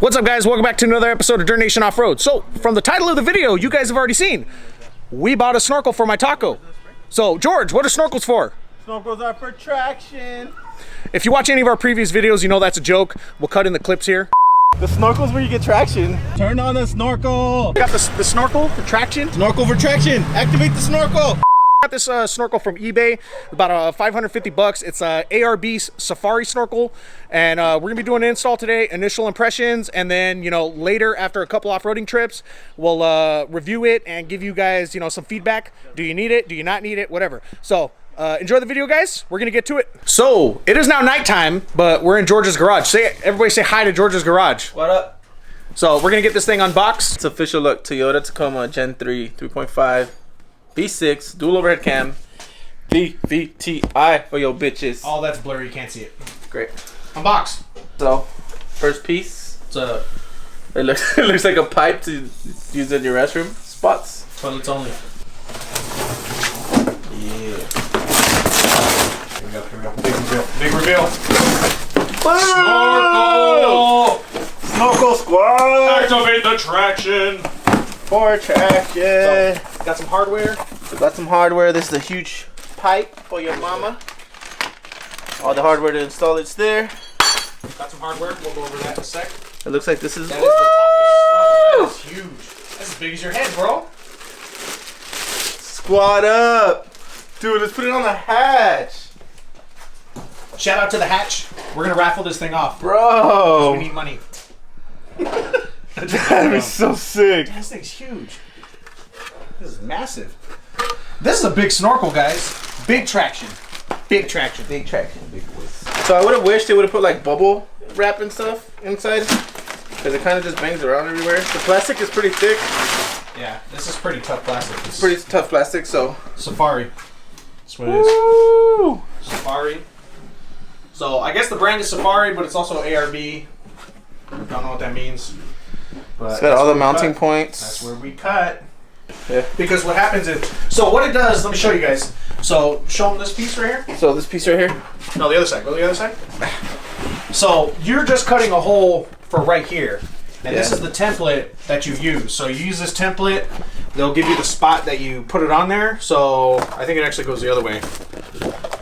What's up, guys? Welcome back to another episode of Dirtnation Off-Road. So, from the title of the video, you guys have already seen, we bought a snorkel for my taco. So, George, what are snorkels for? Snorkels are for traction. If you watch any of our previous videos, you know that's a joke. We'll cut in the clips here. The snorkel's where you get traction. Turn on the snorkel. Got the snorkel for traction. Snorkel for traction. Activate the snorkel. Got this snorkel from eBay, about 550 bucks. It's a Arb Safari snorkel, and we're gonna be doing an install today, initial impressions, and then, you know, later after a couple off-roading trips, we'll review it and give you guys, you know, some feedback. Do you need it? Do you not need it? Whatever. So enjoy the video, guys. We're gonna get to it. So it is now nighttime, but we're in George's garage. Everybody say hi to George's garage. What up? So we're gonna get this thing unboxed. It's official look. Toyota Tacoma Gen 3 3.5 V6 dual overhead cam VVTi for your bitches. Oh, that's blurry. You can't see it. Great. Unbox. So first piece. It's a It looks like a pipe to use in your restroom spots. toilets only. Yeah. Here we go. Here we go. Big reveal. Big reveal. Snorkel! Snorkel squad! Activate the traction. For traction. So, got some hardware. We got some hardware. This is a huge pipe for your mama. All the hardware to install it's there. Got some hardware. We'll go over that in a sec. It looks like this is. That is the top of the snorkel. That is huge. That's as big as your head, bro. Squat up. Dude, let's put it on the hatch. Shout out to the hatch. We're gonna raffle this thing off. Bro. We need money. That'd be so sick. This thing's huge. This is massive. This is a big snorkel, guys. Big traction. Big traction. Big traction, big boys. So I would have wished they would have put like bubble wrap and stuff inside, because it kind of just bangs around everywhere. The plastic is pretty thick. Yeah, this is pretty tough plastic. It's pretty tough plastic, so. Safari. That's what it is. Woo! Safari. So I guess the brand is Safari, but it's also ARB. Don't know what that means. But It's got all the mounting points. That's where we cut. Yeah. Because what happens is, so what it does, let me show you guys. So show them this piece right here. So this piece right here. No, the other side. Go to the other side. So you're just cutting a hole for right here. And this is the template that you use. So you use this template, they'll give you the spot that you put it on there. So I think it actually goes the other way.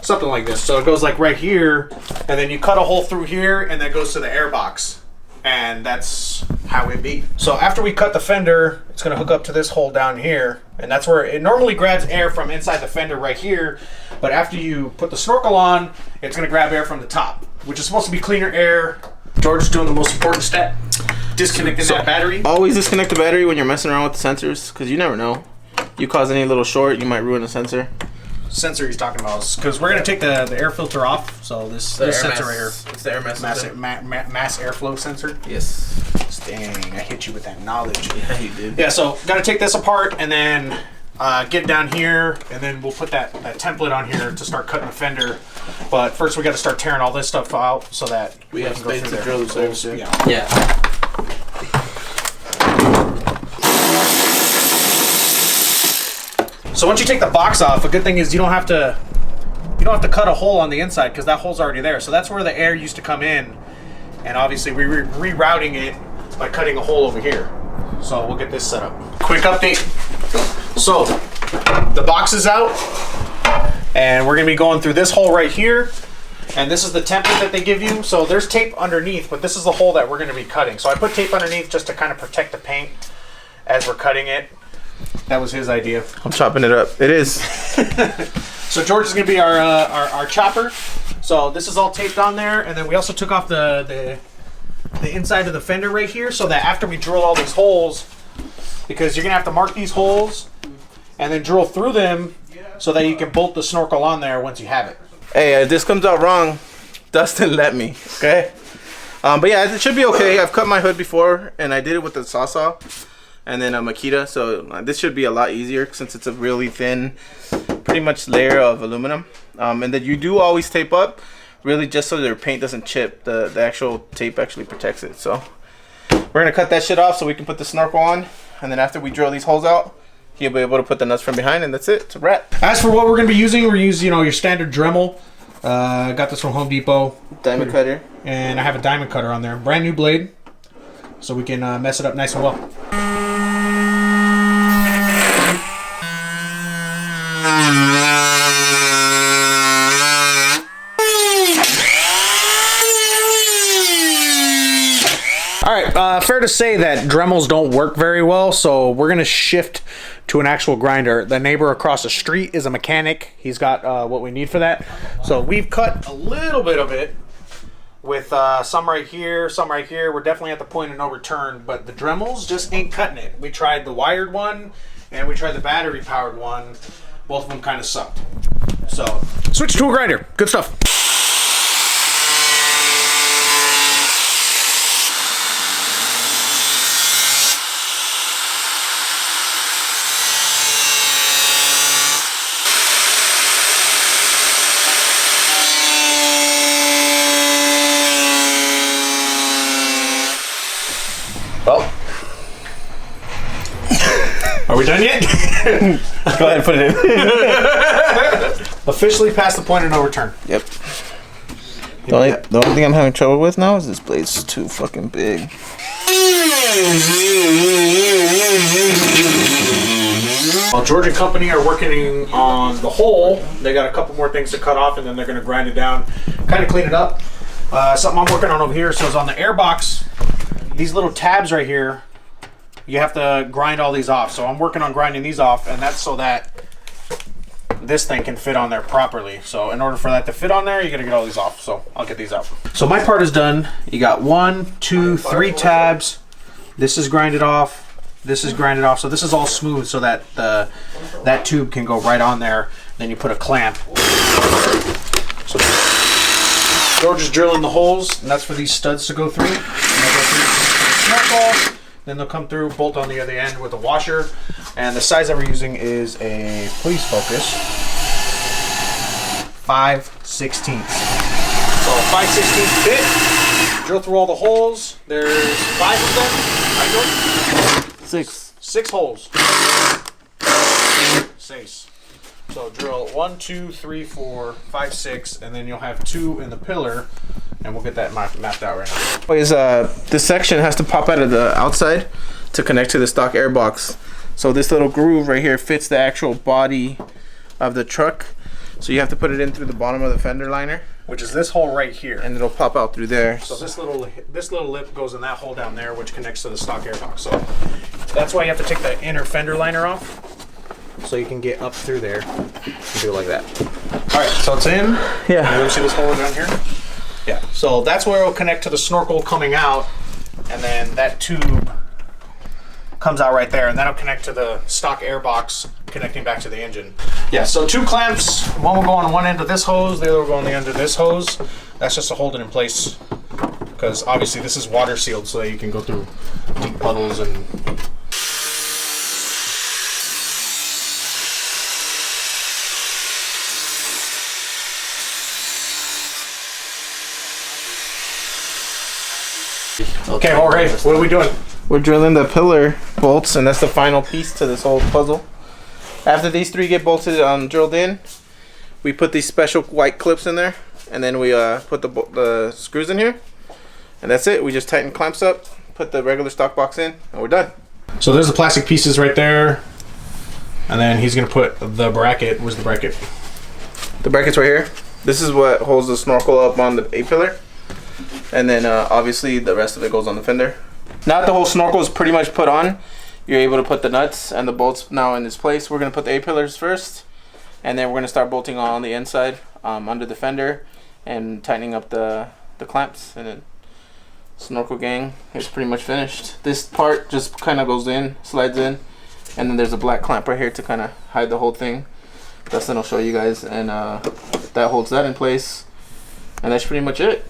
Something like this. So it goes like right here, and then you cut a hole through here, and that goes to the air box. And that's how it be. So after we cut the fender, it's gonna hook up to this hole down here, and that's where it normally grabs air from inside the fender right here. But after you put the snorkel on, it's gonna grab air from the top, which is supposed to be cleaner air. George is doing the most important step. Disconnecting that battery. Always disconnect the battery when you're messing around with the sensors, because you never know. You cause any little short, you might ruin the sensor. Sensor he's talking about, because we're going to take the air filter off. So this sensor right here. It's the air mass sensor. Mass airflow sensor. Yes. Dang, I hit you with that knowledge. Yeah, you did. Yeah, so got to take this apart and then get down here, and then we'll put that template on here to start cutting the fender. But first we got to start tearing all this stuff out so that we have can go space through to there. drill the So, holes. yeah. So once you take the box off, a good thing is you don't have to cut a hole on the inside, because that hole's already there. So that's where the air used to come in, and obviously we're rerouting it by cutting a hole over here. So we'll get this set up. Quick update. So the box is out, and we're gonna be going through this hole right here, and this is the template that they give you. So there's tape underneath, but this is the hole that we're gonna be cutting. So I put tape underneath just to kind of protect the paint as we're cutting it. That was his idea. I'm chopping it up. It is. So George is gonna be our chopper. So this is all taped on there, and then we also took off the inside of the fender right here, so that after we drill all these holes, because you're gonna have to mark these holes and then drill through them so that you can bolt the snorkel on there once you have it. Hey, if this comes out wrong, Dustin let me. Okay. But yeah, it should be okay. I've cut my hood before, and I did it with the saw and then a Makita, so this should be a lot easier since it's a really thin, pretty much layer of aluminum. And then you do always tape up, really just so your paint doesn't chip. The actual tape actually protects it. So we're gonna cut that shit off so we can put the snorkel on, and then after we drill these holes out, he'll be able to put the nuts from behind, and that's it. It's a wrap. As for what we're gonna be using, we're using, your standard Dremel. I got this from Home Depot. Diamond cutter. And I have a diamond cutter on there. Brand new blade. so we can mess it up nice and well. Alright, fair to say that Dremels don't work very well, so we're going to shift to an actual grinder. The neighbor across the street is a mechanic. He's got what we need for that. So we've cut a little bit of it with some right here, some right here. We're definitely at the point of no return, but the Dremels just ain't cutting it. We tried the wired one, and we tried the battery-powered one. Both of them kind of sucked. So, switch to a grinder. Good stuff. Well, are we done yet? Go ahead and put it in. Officially past the point of no return. Yep. The only thing I'm having trouble with now is this blade's too fucking big. While George and company are working on the hole, they got a couple more things to cut off, and then they're going to grind it down, kind of clean it up. Something I'm working on over here. So it's on the air box. These little tabs right here, you have to grind all these off. So I'm working on grinding these off, and that's so that this thing can fit on there properly. So in order for that to fit on there, you gotta get all these off. So I'll get these out. So my part is done. You got 1, 2, 3 tabs. This is grinded off. This is grinded off. So this is all smooth so that that tube can go right on there. Then you put a clamp. So George is drilling the holes, and that's for these studs to go through. And they'll go through Snorkel, then they'll come through, bolt on the other end with a washer. And the size that we're using is a, please focus, 5/16. So 5/16 bit. Drill through all the holes. There's 5 of them. Right, George? 6. 6 holes. 6. So drill 1, 2, 3, 4, 5, 6, and then you'll have 2 in the pillar, and we'll get that mapped out right now. This section has to pop out of the outside to connect to the stock air box. So this little groove right here fits the actual body of the truck. So you have to put it in through the bottom of the fender liner, Which is this hole right here. and it'll pop out through there. So this little lip goes in that hole down there, which connects to the stock air box. So that's why you have to take the inner fender liner off, so you can get up through there and do it like that. All right, so it's in. Yeah. You see this hole down here? Yeah. So that's where it'll connect to the Snorkel coming out, and then that tube comes out right there, and that'll connect to the stock air box connecting back to the engine. Yeah, so 2 clamps. One will go on one end of this hose, the other will go on the end of this hose. That's just to hold it in place, because obviously this is water sealed so that you can go through deep puddles and okay, Jorge, what are we doing? We're drilling the pillar bolts, and that's the final piece to this whole puzzle. After these 3 get bolted drilled in, we put these special white clips in there, and then we put the screws in here, and that's it. We just tighten clamps up, put the regular stock box in, and we're done. So there's the plastic pieces right there, and then he's gonna put the bracket. Where's the bracket? The bracket's right here. This is what holds the Snorkel up on the A-pillar, and then obviously the rest of it goes on the fender. Now that the whole Snorkel is pretty much put on, you're able to put the nuts and the bolts now in its place. We're going to put the A-pillars first, and then we're going to start bolting on the inside under the fender and tightening up the clamps, and then Snorkel gang is pretty much finished. This part just kind of goes in, slides in, and then there's a black clamp right here to kind of hide the whole thing. Dustin will show you guys, and that holds that in place, and that's pretty much it.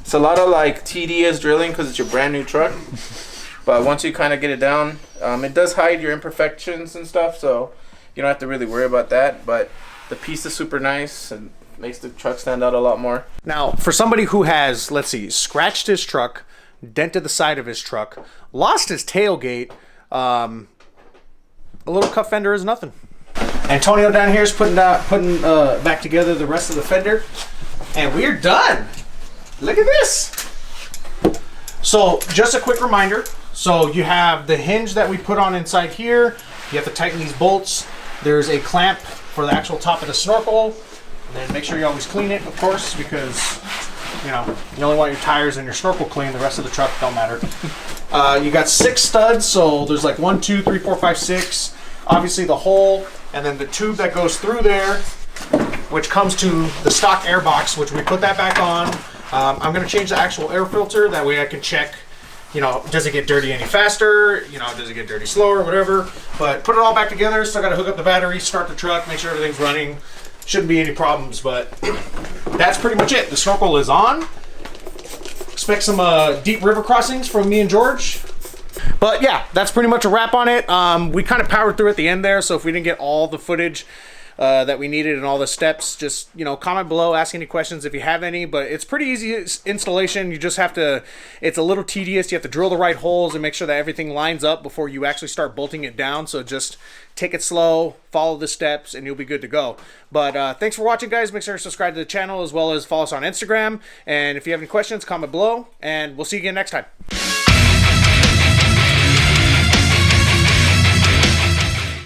It's a lot of like tedious drilling because it's your brand new truck, but once you kind of get it down, it does hide your imperfections and stuff, so you don't have to really worry about that. But the piece is super nice and makes the truck stand out a lot more. Now, for somebody who has, let's see, scratched his truck, dented the side of his truck, lost his tailgate, a little cut fender is nothing. Antonio down here is putting back together the rest of the fender, and we're done. Look at this. So just a quick reminder. So you have the hinge that we put on inside here. You have to tighten these bolts. There's a clamp for the actual top of the snorkel. And then make sure you always clean it, of course, because you know, you only want your tires and your snorkel clean. The rest of the truck don't matter. You got 6 studs, so there's like 1, 2, 3, 4, 5, 6. Obviously the hole, and then the tube that goes through there, which comes to the stock air box, which we put that back on. I'm going to change the actual air filter. That way I can check, you know, does it get dirty any faster? You know, does it get dirty slower, whatever. But put it all back together. Still got to hook up the battery, start the truck, make sure everything's running. Shouldn't be any problems, but that's pretty much it. The snorkel is on. Expect some deep river crossings from me and George. But yeah, that's pretty much a wrap on it. We kind of powered through at the end there, so if we didn't get all the footage that we needed and all the steps, just, you know, comment below, ask any questions if you have any. But it's pretty easy installation. You just have to, it's a little tedious. You have to drill the right holes and make sure that everything lines up before you actually start bolting it down. So just take it slow, follow the steps, and you'll be good to go. But thanks for watching, guys. Make sure to subscribe to the channel as well as follow us on Instagram. And if you have any questions, comment below, and we'll see you again next time.